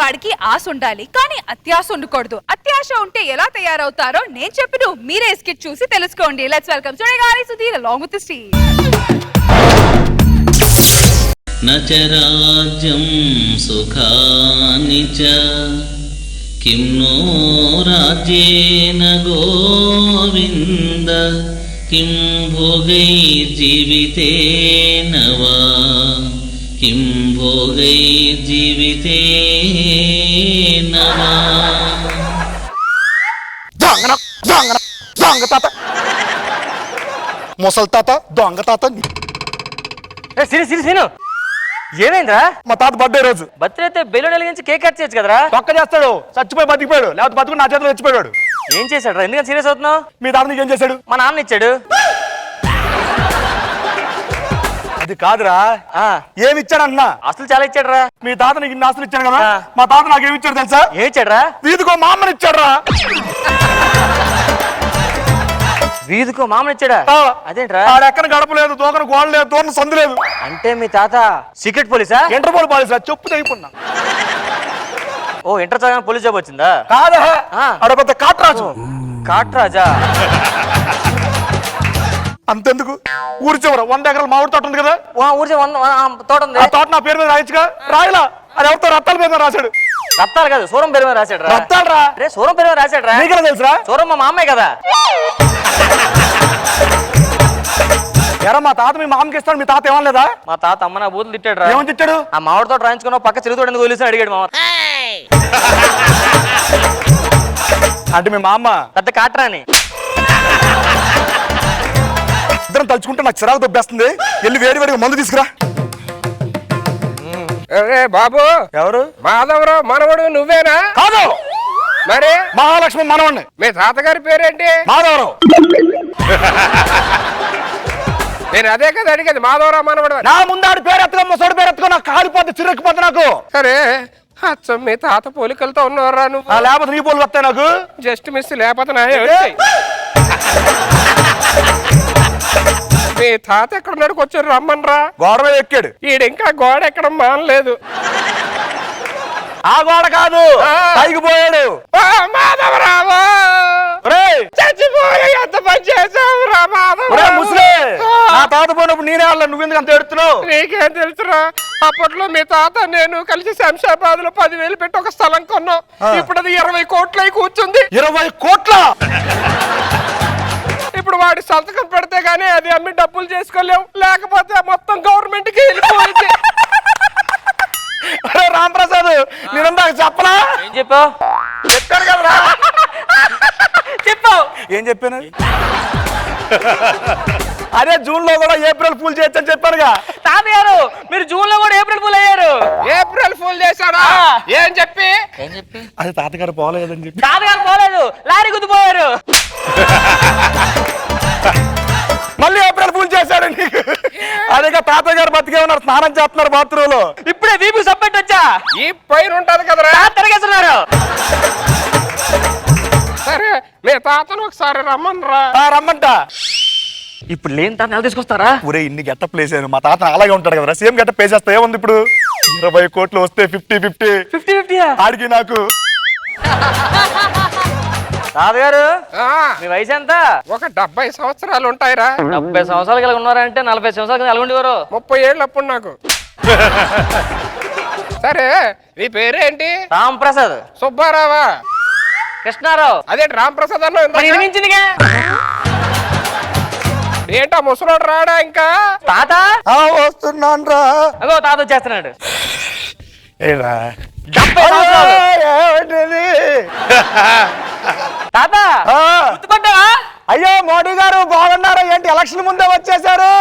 వాడికి ఆశ ఉండాలి, కానీ అత్యాశ ఉండకూడదు. అత్యాశ ఉంటే ఎలా తయారవుతారో నేను చెప్పను, మీరే స్కిట్ చూసి తెలుసుకోండి. లెట్స్ వెల్కమ్ చూడగాలి సుధీర్ అలాంగ్ విత్ స్టీవ్. నచరాజ్యం సుఖాని చ కిం నో రాజ్యేన గోవింద కిం భోగైర్జీవితేన వా కిం భోగైర్జీవితేన వా. దొంగ తాత, ముసలి తాత, దొంగ తాత. సీను ఏమైందిరా? మా తాత బర్త్డే రోజు. బర్త్డే అయితే బెలూన్ వెలిగించి కేక్ కట్ చేయొచ్చు కదరా. పక్క చేస్తాడు, చచ్చిపోయి బతికిపోయాడు, లేకపోతే బతుకుని నా చేతిలో చచ్చిపోయాడు. ఏం చేశాడు రా? ఎందుకని సీరియస్ అవుతున్నావు? మీ తాత నీకు ఏం చేశాడు? మా నాన్న ఇచ్చాడు. అది కాదురా, ఏమి ఇచ్చాడు అన్నా? అసలు చాలా ఇచ్చాడు రా. మీ తాత నీకు ఇన్ని ఆస్తులు ఇచ్చాడు కదా, మా తాత నాకు ఏమి ఇచ్చాడు తెలుసా? ఏం ఇచ్చాడు రా? వీధికో మా అమ్మని ఇచ్చాడు రా. వీధికో మామని ఇచ్చాడా? అదేంట్రా? ఆడెక్కన గడప లేదు, దూకన గోడ లేదు, దూరం సందు లేదు. అంటే మీ తాత సీక్రెట్ పోలీసా? ఇంటర్పోల్ పోలీసా? చెప్పు తెగిపోయినా. ఓ, ఇంటర్ చదివిన పోలీస్ జాబ్ వచ్చిందా? కాదా, ఆడపెద్ద కాట్రాజు. కాట్రాజా? అంతెందుకు, ఊరి చివర 100 ఎకరాల మామిడి తోట ఉంది కదా, ఊరి తోట ఉంది. ఆ తోట నా పేరు మీద రాయచ్చుగా. రాయలా, అది ఎవరితో రత్తాల పేరు మీద రాశాడు. రత్తాలు కాదు, సూరం పేరు మీద రాశాడు రా. రత్తాలు రా. రే, సూరం పేరు మీద రాశాడు రా. నీకెలా తెలుసురా? సూరం మా మామయ్య కదా. ఎరా, మా తాత మీ మామకి ఇస్తాడు, మీ తాత ఏమనలేదా? మా తాత అమ్మ నా బూతులు తిట్టాడు రా. ఏమని తిట్టాడు? ఆ మామిడి తోట రాయించుకున్నావు, పక్క చిరుతోడు ఎందుకు వదిలేసి అడిగాడు మామ. అంటే మీ మా అమ్మ పెద్ద కాట్రాని. ఇద్దరం తలుచుకుంటే నాకు చిరాకు దొబ్బేస్తుంది. వెళ్ళి వేడి వేడిగా మందు తీసుకురా. బాబు, ఎవరు? మాధవరావు మనవడు నువ్వేనా? కాదు, మరి మహాలక్ష్మి మనవాణ్ణి. మీ తాతగారి పేరేంటి? మాధవరావు. నేను అదే కదా అడిగేది, మాధవరావు మనవడు. నా ముందాడి పేరు ఎత్తుకో, ముసోడి పేరు ఎత్తుకో, నాకు కాలిపోద్ది, చిరక్కిపోద్ది నాకు. సరే, అచ్చం మీ తాత పోలికలతో ఉన్నవరా నువ్వు? లేకపోతే నీ పోలు వస్తాయి నాకు. జస్ట్ మిస్, లేకపోతే మీ తాత ఎక్కడున్నాడు? కొంచెం రమ్మనరా. గోడ మీద ఎక్కాడు. ఈడు ఇంకా గోడ ఎక్కడం మానలేదు. ఆ గోడ కాదు, పైకి పోయాడు. మాధవరావు చచ్చిపోయి ఎంత పని చేసావురా మాధవరావు? ముసలే, నా తాత పోయినప్పుడు నేనే వాళ్ళ, నువ్వెందుకు అంత ఎడుతున్నావు? నీకేం తెలుసురా? అప్పట్లో మీ తాత నేను కలిసి శంషాబాద్ లో 10,000 పెట్టి ఒక స్థలం కొన్నాం. ఇప్పుడు అది 20 కోట్లై కూర్చుంది. 20 కోట్ల? ఇప్పుడు వాడి సంతకం పెడితే గానీ అది అమ్మి డబ్బులు చేసుకోలేవు, లేకపోతే మొత్తం గవర్నమెంట్ కి వెళ్ళిపోయింది. రాంప్రసాద్, నేనంతా చెప్పలా? ఏం చెప్పావు? చెప్పాను కదరా. చెప్పావు? ఏం చెప్పాను? అదే జూన్ లో కూడా ఏప్రిల్ ఫూల్ చేయొచ్చని చెప్పానుగా. తాతగారు, మీరు జూన్ లో కూడా ఏప్రిల్ ఫూల్ అయ్యారు. ఏప్రిల్ ఫూల్ చేశారా? ఏం చెప్పి? అది తాతగారు పోలేదని చెప్పి. తాతగారు పోలేదు, లారీ గుద్దిపోయారు. మళ్ళీ ఏప్రిల్ ఫూల్ చేశాడు నీకు. అదేగా తాతగారు బతికే ఉన్నారు, స్నానం చేస్తున్నారు బాత్రూమ్ లో. ఇప్పుడే వీపు సబ్మిట్ వచ్చా. ఈ పైన ఉంటది కదరా, తిరగేస్తున్నారు. సరే, మీ తాతను ఒకసారి రమ్మనరా. రమ్మంట. ఇప్పుడు లేని తాత నెల తీసుకొస్తారా? ఊరే ఇన్ని గెట్ట ప్లేస్ అయ్యాను, మా తాత అలాగే ఉంటాడు కదా, సేమ్ గెట్ట ప్లేస్ చేస్తా. ఏముంది ఇప్పుడు, 20 కోట్లు వస్తే 50-50 ఆడికి నాకు. తాతగారు, మీ వయసు ఎంత? ఒక 70 సంవత్సరాలు ఉంటాయిరా. 70 సంవత్సరాలు కలిగి ఉన్నారంటే 40 సంవత్సరాలు కలిగి ఉండేవారు. 30 ఏళ్ళు అప్పుడు నాకు. సరే, నీ పేరేంటి? రామ్ ప్రసాద్. సుబ్బారావా? కృష్ణారావు. అదేంటి రామ్ ప్రసాద్ అన్న? ఏంటా ముసలోడు రాడా ఇంకా? తాత వస్తున్నాను రా. అగో తాత వచ్చేస్తున్నాడు. తాత గుర్తుపట్టావా? అయ్యో మోడీ గారు బాగున్నారా? ఏంటి ఎలక్షన్ ముందే వచ్చేసారు?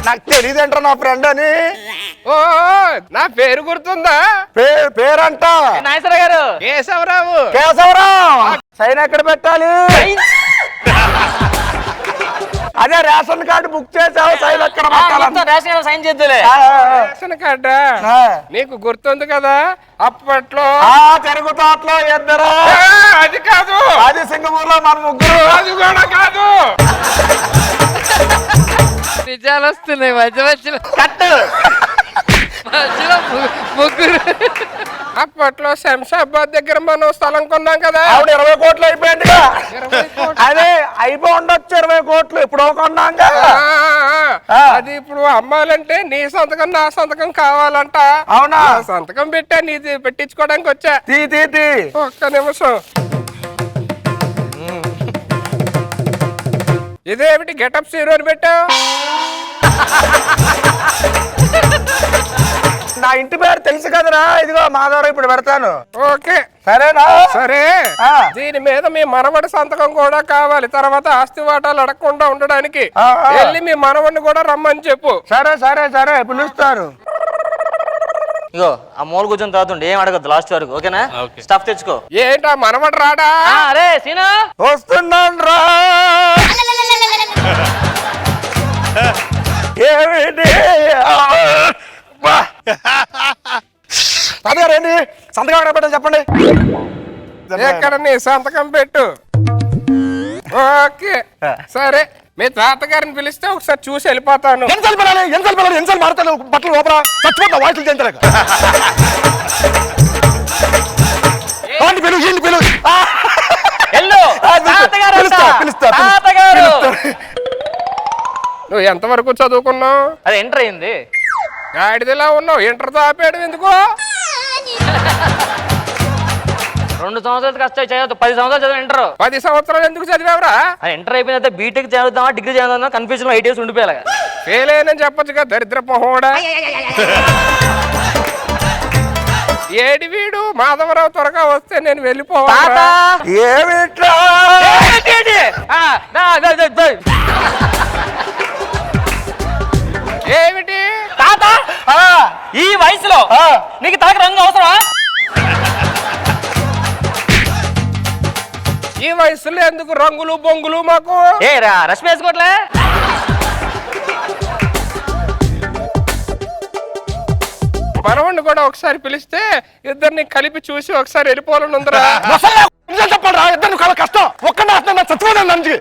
నాకు తెలియదేంట్రా నా ఫ్రెండ్ అని. ఓ, నా పేరు గుర్తుందా? పేరంట నాగేశ్వర గారు. కేశవరావు. కేశవరావు. సైన్ ఎక్కడ పెట్టాలి? అదే రేషన్ కార్డు బుక్ చేసావు, సైన్ ఎక్కడ పెట్టాలి? సైన్ చేద్దులే. రేషన్ కార్డా? నీకు గుర్తుంది కదా అప్పట్లో తిరుగుతాట్లో ఇద్దరు. అది కాదు, అది సింగపూర్ లో మన ముగ్గురు. అది కూడా కాదు. నిజాలు వస్తున్నాయి మధ్య మధ్యలో కట్టు మధ్యలో ముగ్గురు. అప్పట్లో శంషాబాద్ దగ్గర మనం స్థలం కొన్నాం కదా. ఆవిడ 20 కోట్లు అయిపోయింది 20 కోట్లు. అదే అయిపోయి ఉండొచ్చు 20 కోట్లు ఎప్పుడో కొన్నాగా. అది ఇప్పుడు అమ్మాలంటే నీ సంతకం నా సంతకం కావాలంట. అవునా? నా సంతకం పెట్టా, నీది పెట్టించుకోవడానికి వచ్చా. తీ ఒక్క నిమిషం. ఇదేమిటి గెటప్ హీరో అని పెట్టావు? నా ఇంటి పేరు తెలుసు కదరా, ఇదిగో మాధవరావు ఇప్పుడు పెడతాను. ఓకే సరేనా? సరే. దీని మీద మీ మనవడి సంతకం కూడా కావాలి. తర్వాత ఆస్తి వాటాలు అడగకుండా ఉండడానికి వెళ్ళి మీ మనవడిని కూడా రమ్మని చెప్పు. సరే పిలుస్తారు. ఇగో ఆ మూల కూర్చొని తాగుతుండే ఏం అడగద్దు లాస్ట్ వరకు. ఓకేనా? స్టఫ్ తెచ్చుకో. ఏంటా మనవడు రాడా? అరే సీను వస్తున్నాను రా. ఏమిటి తాతగారేంటి సంతకం ఎక్కడ పెట్టాలి చెప్పండి. ఎక్కడ నీ సంతకం పెట్టు. ఓకే సరే. మీ తాతగారిని పిలిస్తే ఒకసారి చూసి వెళ్ళిపోతాను. ఎన్నిసార్లు మారుతాను బట్టలు లోపల చచ్చిపోతా వాయిస్లు చేయించలేక. నువ్వు ఎంతవరకు చదువుకున్నావు? అది ఎంటర్ అయింది. గాడిదిలా ఉన్నావు. ఇంటర్ ఆపేయడం ఎందుకు? 2 సంవత్సరాలు కష్టాలు చదువు 10 సంవత్సరాలు చదివి ఇంటర్. 10 సంవత్సరాలు ఎందుకు చదివావురా? ఎంటర్ అయిపోయిన తర్వాత బీటెక్ చదువుతామా డిగ్రీ చదువుతామా కన్ఫ్యూజన్ లో 8 ఇయర్స్ ఉండిపోయాలి. ఫెయిల్ అయ్యానని చెప్పొచ్చుగా దరిద్ర మొహోడా. ఏడి వీడు మాధవరావు త్వరగా వస్తే నేను వెళ్ళిపోవాలి. ఏమిటి తాత ఈ వయసులో నీకు తలకు రంగు అవసరమా? ఈ వయసులో ఎందుకు రంగులు బొంగులు మాకు? ఏ రష్మి వేసుకోవట్లే. మనవాడిని కూడా ఒకసారి పిలిస్తే ఇద్దరిని కలిపి చూసి ఒకసారి వెళ్ళిపోవాలని ఉందిరా. చెప్పండి రా, ఇద్దరు చాలా కష్టం. ఒక్కడే చచ్చిపోతాను నంచి.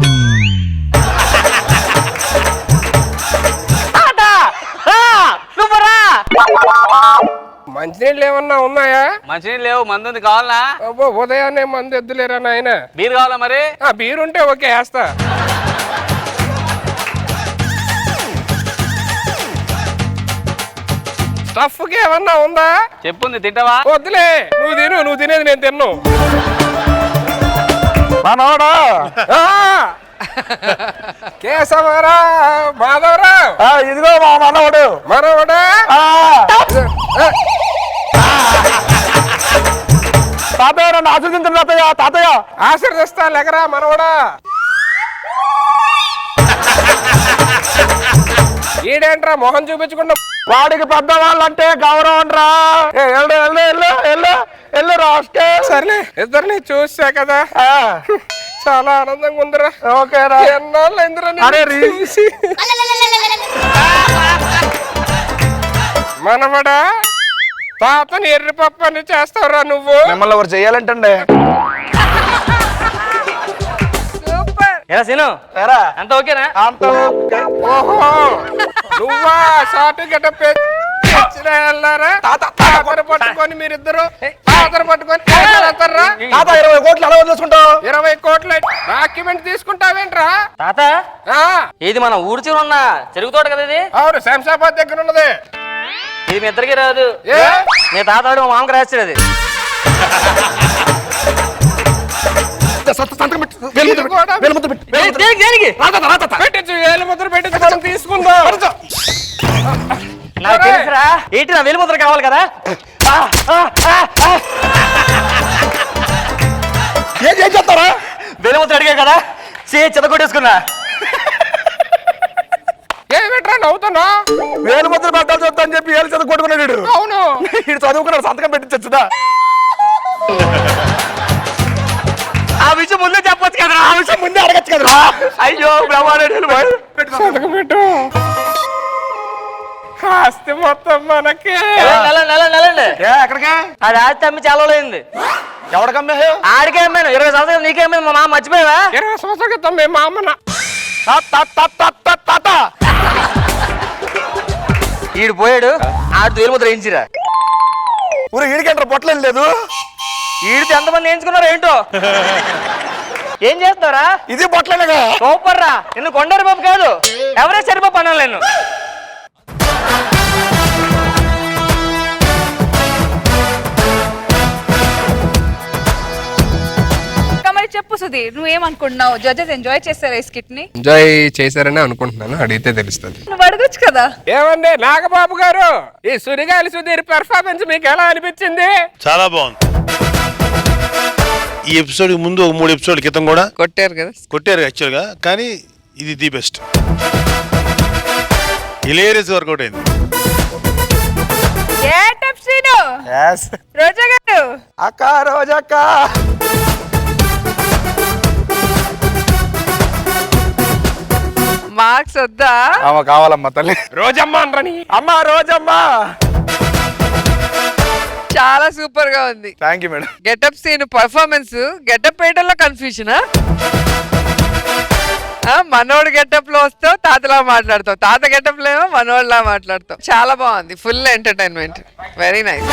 మంచినీళ్ళు ఏమన్నా ఉన్నాయా? మంచినీళ్ళు లేవు. మందు ఉంది కావాలనా? అబ్బో ఉదయాన్నే మందు ఎద్దులేరా నాయన. బీర్ కావాలా మరి? బీర్ ఉంటే ఓకే వేస్తా. స్టఫ్ కి ఏమన్నా ఉందా? చెప్పుంది తింటావా? వద్దులే, నువ్వు తినేది నేను తిన్ను. మనోడా కేశవరా మాధవరావు, ఇదిగో మా మనవడు. మనవడా తాతయ్య నన్ను ఆశీర్వదించండి తాతయ్య. తాతయ్య ఆశీర్వదిస్తా లేకరా మనవడా. ఈడేంట్రా మొహం చూపించకుండా? వాడికి పెద్దవాళ్ళంటే గౌరవం రా. ఎల్లు రాష్ట్రే. సర్లే, ఇద్దరిని చూసా కదా చాలా ఆనందంగా ఉందిరా. ఓకేరా. ఎన్నాళ్ళు అయిందిరా మనవడా. తాతని ఎర్రి పప్పు అని చేస్తావురా నువ్వు. మిమ్మల్ని ఎవరు చెయ్యాలంటండి. సీను అంత ఓకేనా? ఓహో నువ్వా షార్ట్ గెటప్ వెళ్ళారా? తాతను పట్టుకొని మీరిద్దరు తాతను పట్టుకొని 20 కోట్లు అలా వదిలేసుకుంటావు. 20 కోట్ల డాక్యుమెంట్ తీసుకుంటావేంట్రా? తాత ఇది మన ఊరి చివర ఉన్న చెరుకు తోట కదా ఇది? అవును, శంషాబాద్ దగ్గర ఉన్నది. ఇది మీ ఇద్దరికి రాదు. మీ తాత మా మామకి రాశాడు అది. పెట్టచ్చు వేలుముద్ర పెట్టచ్చు, మనం తీసుకుందాం. నాకు తెలుసురా. ఏంటి నా వేలుముద్ర కావాలి కదా? ఏం చేస్తారా? వేలుముద్ర అడిగా కదా, చెత్త కొట్టేసుకున్నా. ఏమిట్రా నవ్వుతున్నా? వేలుముద్ర పెట్టాలి చూద్దా అని చెప్పి ఏళ్ళు చదువు కొట్టుకున్నాడు. అవును, ఇటు చదువుకున్నాడు, సంతకం పెట్టించచ్చుదా? ఆ విషయం ముందే చెప్పొచ్చు కదా. ఆ విషయం ముందే అడగచ్చు కదరా. అయ్యో సంతకం పెట్టు. ఆస్తి మొత్తం మనకి. ఎక్కడికే? అది ఆస్తి అమ్మి చాలా అయింది. ఎవడికమ్మే? ఆడికే అమ్మాను. 20 సంవత్సరాలు నీకే అమ్మాను. మా మామ మర్చిపోయావా? 20 సంవత్సరాల క్రితం మేము మా అమ్మన. ఈడు పోయాడు, ఆడు వేలుముద్ర వేయించిరా. ఊరు ఈడికంటారు బొట్టలేం లేదు. ఈడితే ఎంతమంది ఎంచుకున్నారు ఏంటో. ఏం చేస్తారా? ఇది బొట్టలేనగా. సూపర్ రా. నిన్ను కొండరి బాబు కాదు, ఎవరే సరిబాబు అనాలి నేను. మరి చెప్పు సుధీర్, నువ్వేమనుకుంటున్నావు? జడ్జెస్ ఎంజాయ్ చేస్తారా ఈ స్కిట్ ని? ఎంజాయ్ చేశారని అనుకుంటున్నాను, అడిగితే తెలుస్తుంది. నువ్వు అడగొచ్చు కదా. ఏమండి నాగబాబు గారు, ఈ సుడిగాలి సుధీర్ పెర్ఫార్మెన్స్ మీకు ఎలా అనిపించింది? చాలా బాగుంది. ఈ ఎపిసోడ్ ముందు ఒక 3 ఎపిసోడ్ క్రితం కూడా కొట్టారు కదా, కొట్టారు యాక్చువల్గా, కానీ ఇది ది బెస్ట్. హిలేరియస్ వర్కౌట్ అయింది. శ్రీను, Yes. రోజా గారు, అక్క రోజక్క. మార్క్స్ వద్దా? కావాలమ్మా తల్లి. రోజమ్మ అనరని. అమ్మా రోజమ్మా. చాలా సూపర్ గా ఉంది. Thank you madam. Getup scene performance, getup వేయడంలో కన్ఫ్యూజనా? మనోడు గెటప్ లో వస్తావు, తాతలా మాట్లాడతావు, తాత గెటప్ లో ఏమో మనోడిలా మాట్లాడతావు. చాలా బాగుంది, ఫుల్ ఎంటర్టైన్మెంట్, వెరీ నైస్.